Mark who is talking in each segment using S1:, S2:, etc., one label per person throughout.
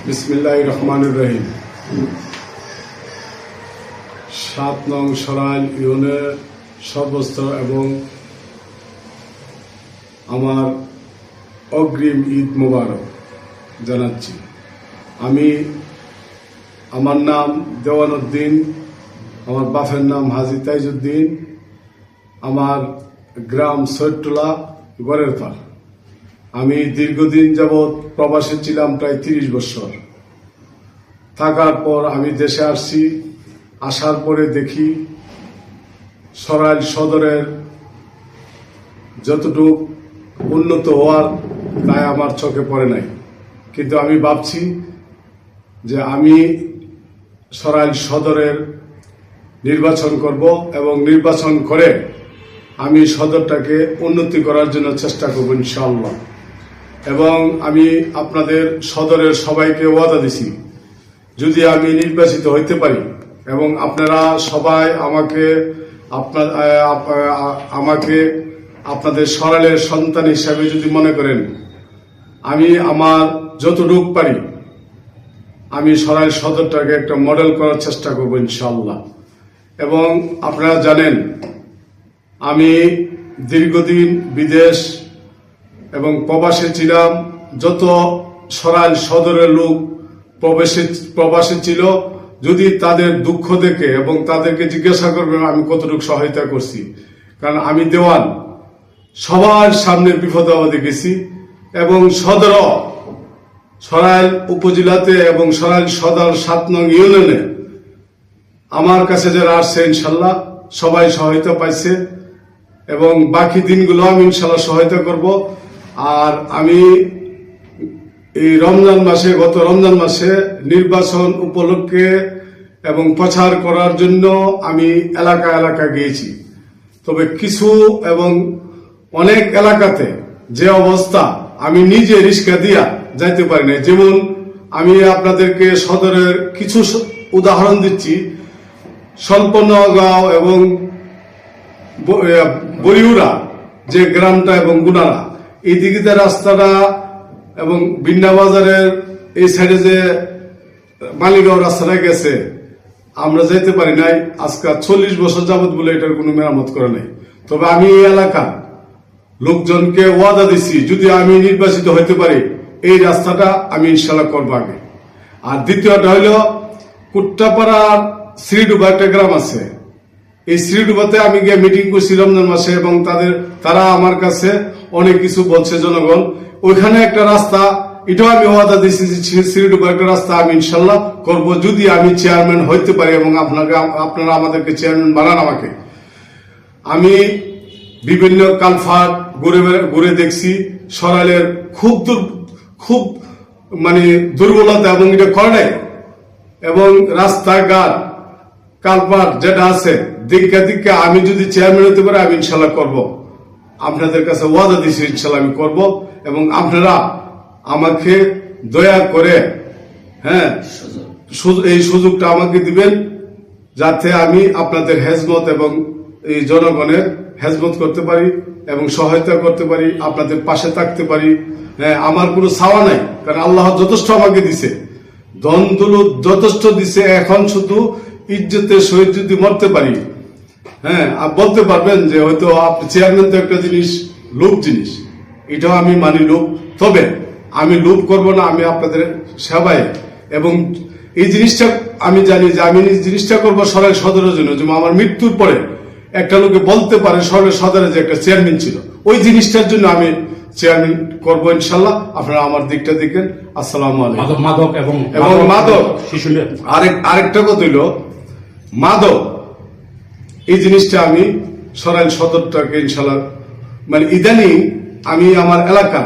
S1: বিসমিল্লাহির রহমানির রহিম। ৭ নং সরাইল ইউনিয়নের সর্বস্তর এবং আমার অগ্রিম ঈদ মোবারক জানাচ্ছি। আমার নাম দেওয়ান উদ্দিন, আমার বাপের নাম হাজী তাইজউদ্দিন, আমার গ্রাম সৈয়দটোলা গড়ের পার। আমি দীর্ঘদিন যাবৎ প্রবাসে ছিলাম, প্রায় 30 বছর। থাকার পর আমি দেশে আসছি। আসার পরে দেখি সরাইল সদরের যতটুকু উন্নত হওয়ার তাই আমার চোখে পড়ে নাই, কিন্তু আমি ভাবছি যে আমি সরাইল সদরের নির্বাচন করব এবং নির্বাচন করে আমি সদরটাকে উন্নতি করার জন্য চেষ্টা করব ইনশাআল্লাহ। এবং আমি আপনাদের সদরের সবাইকে ওয়াদা দিছি, যদি আমি নির্বাচিত হইতে পারি এবং আপনারা সবাই আমাকে আপনাদের সরাইলের সন্তান হিসাবে যদি মনে করেন, আমি আমার যতটুকু পারি আমি সরাইল সদরটাকে একটা মডেল করার চেষ্টা করব ইনশাআল্লাহ। এবং আপনারা জানেন আমি দীর্ঘদিন বিদেশ এবং প্রবাসে ছিলাম। যত সরাইল সদরের লোক প্রবাসে ছিল, যদি তাদের দুঃখ দেখে এবং তাদেরকে জিজ্ঞাসা করবেন আমি কতটুকু সহায়তা করছি, কারণ আমি দেওয়ান সবার সামনে বিপদে আপদে গেছি। এবং সরাইল উপজেলাতে এবং সরাইল সদর ৭ নং ইউনিয়নে আমার কাছে যারা আসছে ইনশাল্লাহ সবাই সহায়তা পাইছে এবং বাকি দিনগুলো আমি ইনশাল্লাহ সহায়তা করব। আর আমি এই গত রমজান মাসে নির্বাচন উপলক্ষে এবং প্রচার করার জন্য আমি এলাকা গিয়েছি। তবে কিছু এবং অনেক এলাকাতে যে অবস্থা, আমি নিজে রিস্কা দিয়া যাইতে পারি না। যেমন আমি আপনাদেরকে সদরের কিছু উদাহরণ দিচ্ছি। স্বল্পনগাঁও এবং বরিউরা যে গ্রামটা এবং গুনারা, এই দিকে রাস্তাটা এবং বিন্না বাজারের এই সাইডে যে মালিগাঁও রাস্তাটা গেছে, আমরা যাইতে পারি নাই। আজকাল 40 বছর যাবত বলে এটার কোনো মেরামত করে নাই। তবে আমি এই এলাকার লোকজনকে ওয়াদা দিছি, যদি আমি নির্বাচিত হইতে পারি এই রাস্তাটা আমি ইনশাল্লাহ করবো আগে। আর দ্বিতীয়টা হইল কুট্টাপাড়ার শ্রীডুবা একটা গ্রাম আছে। এই শ্রীডুবাতে আমি গিয়ে মিটিং করছি রমজান মাসে এবং তারা আমার কাছে অনেক কিছু বলছে জনগণ। ওইখানে একটা রাস্তা, এটাও আমি ওয়াদা দিচ্ছি যে শ্রীডুবা একটা রাস্তা আমি ইনশাল্লাহ করব, যদি আমি চেয়ারম্যান হইতে পারি এবং আপনারা আমাদেরকে চেয়ারম্যান বানান আমাকে। আমি বিভিন্ন কালভার্ট ঘুরে দেখছি সরাইলের খুব মানে দুর্বলতা এবং এটা করে। এবং রাস্তাঘাট কালভার্ট যেটা আছে দিকে আমি যদি চেয়ারম্যান হতে পারি আমি ইনশাল্লাহ করব। আপনাদের কাছে ওয়াদা দিচ্ছি ইনশাল্লাহ আমি করব। এবং আপনারা আমাকে দয়া করে এই সুযোগটা আমাকে দিবেন, যাতে আমি আপনাদের হেজমত এবং এই জনগণের হেজমত করতে পারি এবং সহায়তা করতে পারি, আপনাদের পাশে থাকতে পারি। আমার কোনো চাওয়া নাই, কারণ আল্লাহ যথেষ্ট আমাকে দিছে, ধন দৌলত যথেষ্ট দিছে। এখন শুধু ইজ্জতের সহিত যদি মরতে পারি, আর বলতে পারবেন যে হয়তো আপনি চেয়ারম্যান তো একটা জিনিস, লোভ জিনিস, এটাও আমি মানি লোভ। তবে আমি লোভ করব না, আমি আপনাদের সেবায়। এবং এই জিনিসটা আমি জানি যে আমি জিনিসটা করবো সরাইল সদরের জন্য, যেমন আমার মৃত্যুর পরে একটা লোকে বলতে পারে সরাইল সদরে যে একটা চেয়ারম্যান ছিল, ওই জিনিসটার জন্য আমি চেয়ারম্যান করবো ইনশাল্লাহ। আপনারা আমার দিকটা দেখেন। আসসালামু আলাইকুম। মাদক আরেকটা কথা হইল মাদক, এই জিনিসটা আমি সরাইল সদরটাকে ইনশাল্লাহ মানে ইদানিং আমি আমার এলাকা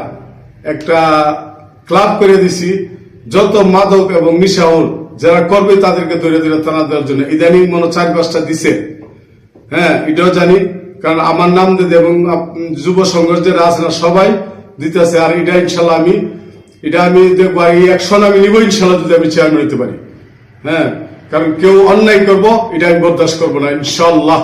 S1: একটা ক্লাব করে দিছি, যত মাদক এবং নিশাউল যারা করবে তাদেরকে ধরে থানা দেওয়ার জন্য। ইদানিং মনে 4-5টা দিছে। এটাও জানি, কারণ আমার নাম দিতে এবং যুব সংঘর্ষ যারা আছে না সবাই দিতেছে। আর এটা ইনশাল্লাহ আমি দেখবো এই অ্যাকশন আমি নিব ইনশাল্লাহ, যদি আমি চেয়ারম্যান হতে পারি। কারণ কেউ অন্যায় করবো এটা আমি বরদাস্ত করবো না ইনশাল্লাহ।